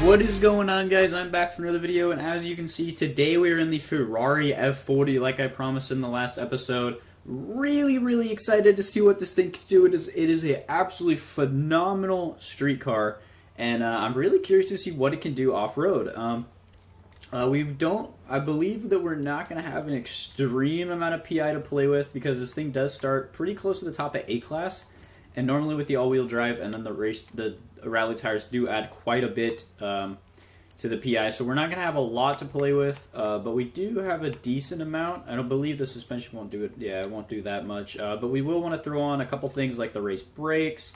What is going on, guys? I'm back for another video, and as you can see, today we are in the Ferrari F40 like I promised in the last episode. Really excited to see what this thing can do. It is an absolutely phenomenal street car, and I'm really curious to see what it can do off-road. I believe that we're not going to have an extreme amount of PI to play with because this thing does start pretty close to the top at A-Class, and normally with the all-wheel drive and then the rally tires do add quite a bit to the PI, so we're not going to have a lot to play with, but we do have a decent amount. I don't believe the suspension won't do it. Yeah, it won't do that much, but we will want to throw on a couple things like the race brakes.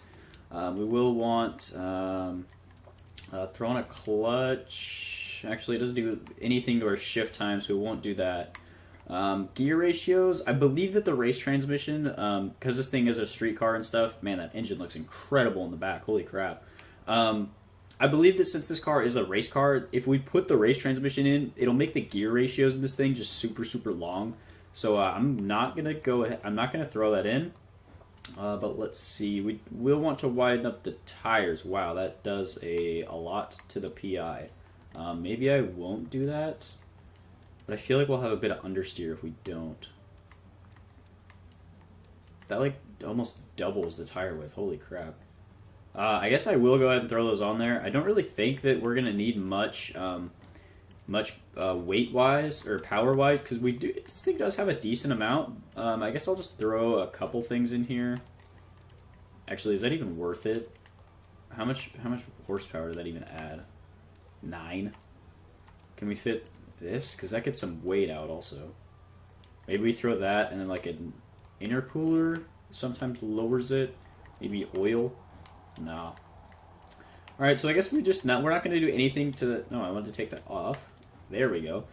We will want throw on a clutch. Actually, it doesn't do anything to our shift time, so we won't do that. Gear ratios, I believe that the race transmission, because this thing is a street car and stuff, man, that engine looks incredible in the back, holy crap. I believe that since this car is a race car, if we put the race transmission in, it'll make the gear ratios in this thing just super long. So I'm not gonna throw that in. But let's see, we will want to widen up the tires. Wow, that does a lot to the PI. Maybe I won't do that, but I feel like we'll have a bit of understeer if we don't. That like almost doubles the tire width. Holy crap. I guess I will go ahead and throw those on there. I don't really think that we're gonna need much weight-wise or power-wise, because this thing does have a decent amount. I guess I'll just throw a couple things in here. Actually, is that even worth it? How much horsepower did that even add? 9. Can we fit this? Because that gets some weight out also. Maybe we throw that and then like an intercooler sometimes lowers it. Maybe oil. No. Alright, so I guess we're not going to do anything to the... No, I want to take that off. There we go.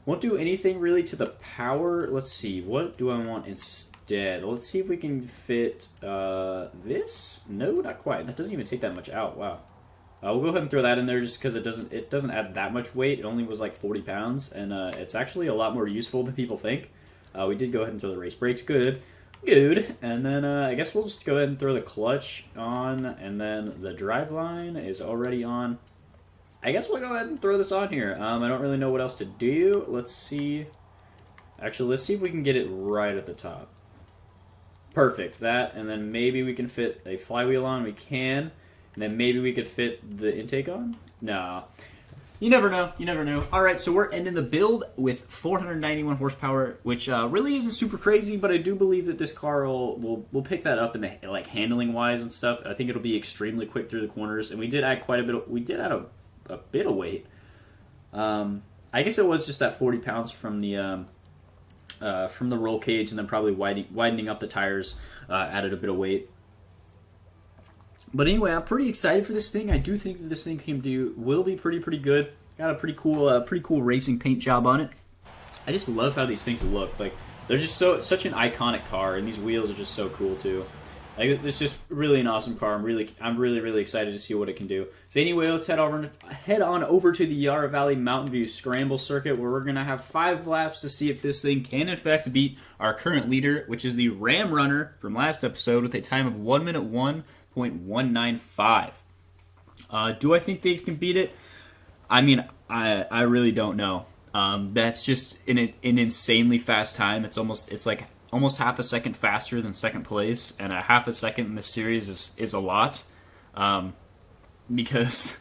Won't do anything really to the power. Let's see. What do I want instead? Let's see if we can fit this. No, not quite. That doesn't even take that much out. Wow. We'll go ahead and throw that in there just because it doesn't add that much weight. It only was like 40 pounds, and it's actually a lot more useful than people think. We did go ahead and throw the race brakes. Good. And then I guess we'll just go ahead and throw the clutch on, and then the drive line is already on. I guess we'll go ahead and throw this on here. I don't really know what else to do. Let's see. Actually, let's see if we can get it right at the top. Perfect. That, and then maybe we can fit a flywheel on. We can. And then maybe we could fit the intake on? No. You never know. You never know. All right, so we're ending the build with 491 horsepower, which really isn't super crazy, but I do believe that this car will pick that up in the like handling wise and stuff. I think it'll be extremely quick through the corners, and we did add quite a bit. We did add a bit of weight. I guess it was just that 40 pounds from the roll cage, and then probably widening up the tires added a bit of weight. But anyway, I'm pretty excited for this thing. I do think that this thing will be pretty good. Got a pretty cool racing paint job on it. I just love how these things look. Like they're just such an iconic car, and these wheels are just so cool too. Like it's just really an awesome car. I'm really excited to see what it can do. So anyway, let's head on over to the Yarra Valley Mountain View Scramble Circuit, where we're gonna have 5 laps to see if this thing can in fact beat our current leader, which is the Ram Runner from last episode, with a time of 1 minute 1.195. Do I think they can beat it? I mean, I really don't know. That's just an insanely fast time. It's like almost half a second faster than second place, and a half a second in this series is a lot, because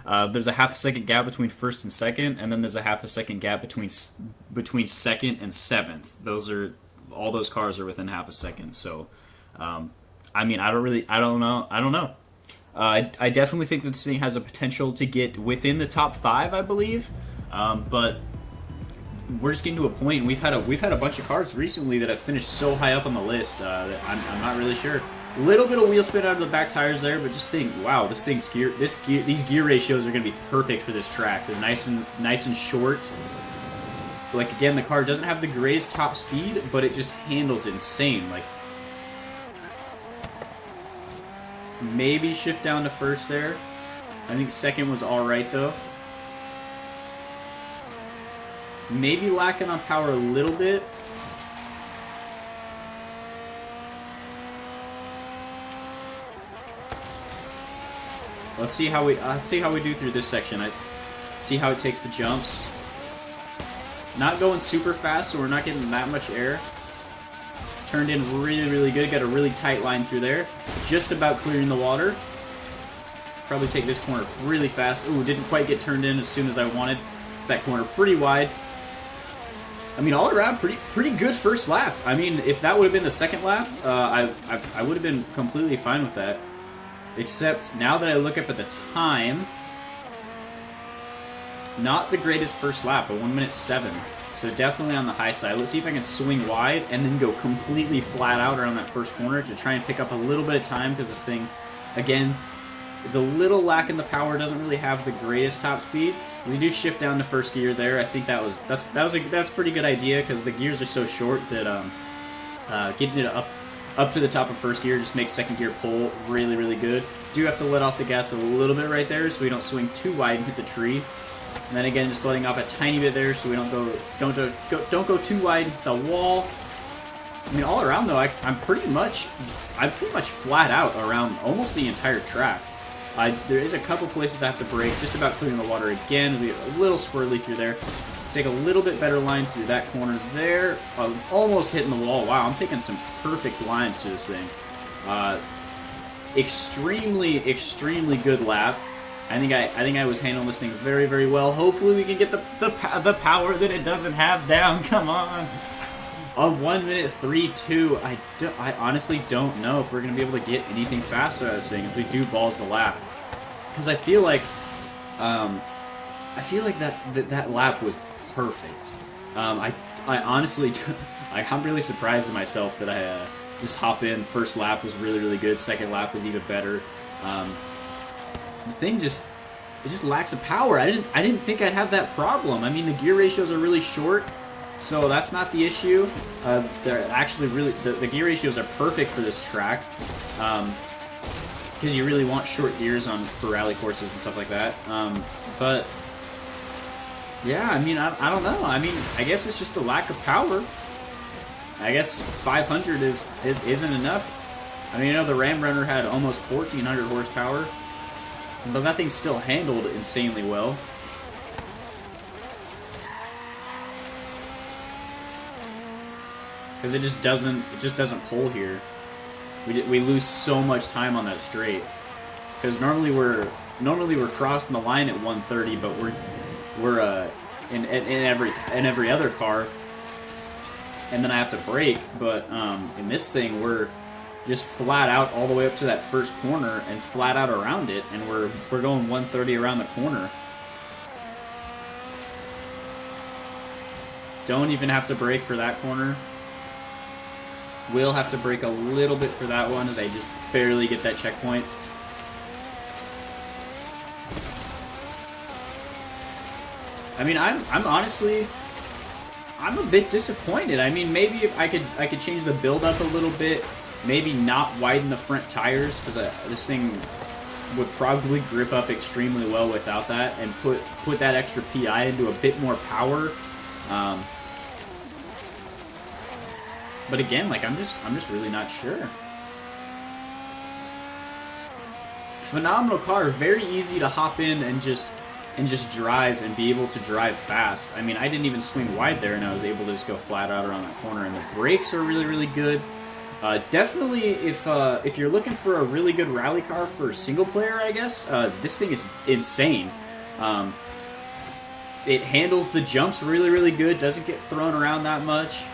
there's a half a second gap between first and second, and then there's a half a second gap between second and seventh. All those cars are within half a second. So, I mean, I don't know. I definitely think that this thing has a potential to get within the top 5, I believe, but we're just getting to a point, and we've had a bunch of cars recently that have finished so high up on the list that I'm not really sure. A little bit of wheel spin out of the back tires there, but just think, wow, these gear ratios are going to be perfect for this track. They're nice and short. Like again, the car doesn't have the greatest top speed, but it just handles insane. Like maybe shift down to first there. I think second was all right though. Maybe lacking on power a little bit. Let's see how we do through this section. I see how it takes the jumps. Not going super fast, so we're not getting that much air. Turned in really, really good. Got a really tight line through there. Just about clearing the water. Probably take this corner really fast. Ooh, didn't quite get turned in as soon as I wanted. That corner pretty wide. I mean, all around, pretty good first lap. I mean, if that would have been the second lap, I would have been completely fine with that. Except, now that I look up at the time, not the greatest first lap, but 1 minute 7. So definitely on the high side. Let's see if I can swing wide and then go completely flat out around that first corner to try and pick up a little bit of time, because this thing, again, is a little lacking the power, doesn't really have the greatest top speed. We do shift down to first gear there. I think that's a pretty good idea, because the gears are so short that getting it up to the top of first gear just makes second gear pull really, really good. Do have to let off the gas a little bit right there so we don't swing too wide and hit the tree. And then again, just letting off a tiny bit there so we don't go too wide the wall. I mean, all around though, I'm pretty much flat out around almost the entire track. There is a couple places I have to brake, just about clearing the water again. It'll be a little swirly through there. Take a little bit better line through that corner there. Almost hitting the wall. Wow, I'm taking some perfect lines to this thing. Extremely, extremely good lap. I think I was handling this thing very, very well. Hopefully we can get the power that it doesn't have down. Come on. On 1 minute 3.2, I honestly don't know if we're going to be able to get anything faster out of this thing if we do balls the lap. Because I feel like that lap was perfect. I honestly, I'm really surprised at myself that I just hop in. First lap was really, really good. Second lap was even better. The thing it just lacks of power. I didn't think I'd have that problem. I mean, the gear ratios are really short. So that's not the issue. They're actually really the gear ratios are perfect for this track, because you really want short gears for rally courses and stuff like that. But yeah, I mean, I don't know. I mean, I guess it's just the lack of power. I guess 500 isn't enough. I mean, you know, the Ram Runner had almost 1,400 horsepower, but that thing still handled insanely well. Because it just doesn't pull here. We lose so much time on that straight. Because normally we're crossing the line at 130, but we're in every other car, and then I have to brake. But in this thing, we're just flat out all the way up to that first corner and flat out around it, and we're going 130 around the corner. Don't even have to brake for that corner. Will have to brake a little bit for that one, as I just barely get that checkpoint. I mean, I'm honestly, I'm a bit disappointed. I mean, maybe if I could change the build up a little bit, maybe not widen the front tires, because this thing would probably grip up extremely well without that, and put that extra PI into a bit more power. But again, like, I'm just really not sure. Phenomenal car, very easy to hop in and just drive and be able to drive fast. I mean, I didn't even swing wide there, and I was able to just go flat out around that corner. And the brakes are really, really good. Definitely, if you're looking for a really good rally car for single player, I guess this thing is insane. It handles the jumps really, really good. Doesn't get thrown around that much.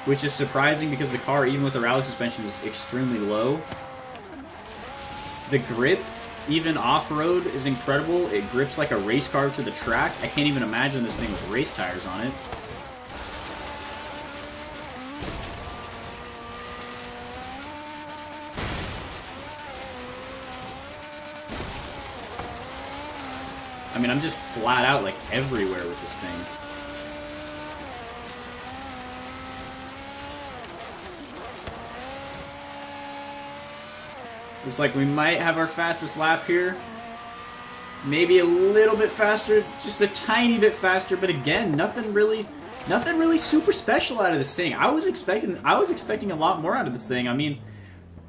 Which is surprising, because the car, even with the rally suspension, is extremely low. The grip, even off-road, is incredible. It grips like a race car to the track. I can't even imagine this thing with race tires on it. I mean, I'm just flat out, like, everywhere with this thing. Looks like we might have our fastest lap here. Maybe a little bit faster, just a tiny bit faster, but again, nothing really super special out of this thing. I was expecting a lot more out of this thing. I mean,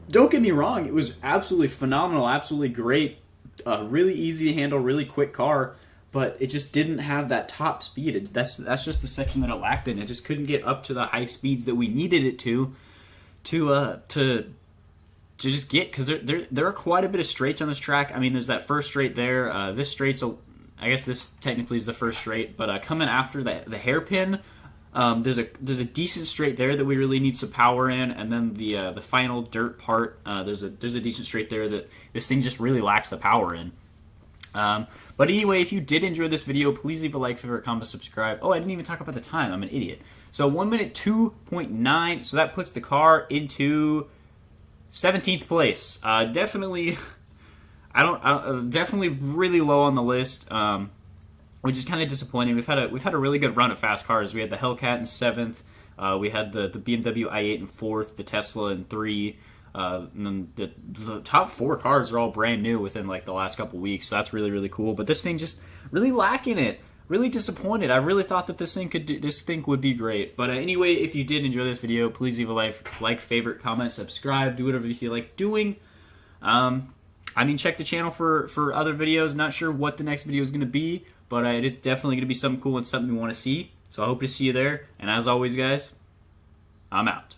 don't get me wrong, it was absolutely phenomenal, absolutely great, really easy to handle, really quick car, but it just didn't have that top speed. That's just the section that it lacked in. It just couldn't get up to the high speeds that we needed it to just get, because there are quite a bit of straights on this track. I mean, there's that first straight there. This straight's I guess this technically is the first straight, but coming after the hairpin, there's a decent straight there that we really need some power in, and then the final dirt part, there's a decent straight there that this thing just really lacks the power in. But anyway, if you did enjoy this video, please leave a like, favorite, comment, subscribe. Oh, I didn't even talk about the time. I'm an idiot. So 1 minute 2.9. So that puts the car into 17th place. Definitely, definitely really low on the list. Which is kind of disappointing. We've had a really good run of fast cars. We had the Hellcat in 7th. We had the BMW i8 in 4th. The Tesla in 3. And then the top 4 cars are all brand new within like the last couple weeks. So that's really cool. But this thing just really lacking it. Really disappointed. I really thought that this thing would be great. But anyway, if you did enjoy this video, please leave a like, favorite, comment, subscribe, do whatever you feel like doing. I mean, check the channel for other videos. Not sure what the next video is going to be, but it is definitely going to be something cool and something we want to see. So I hope to see you there. And as always, guys, I'm out.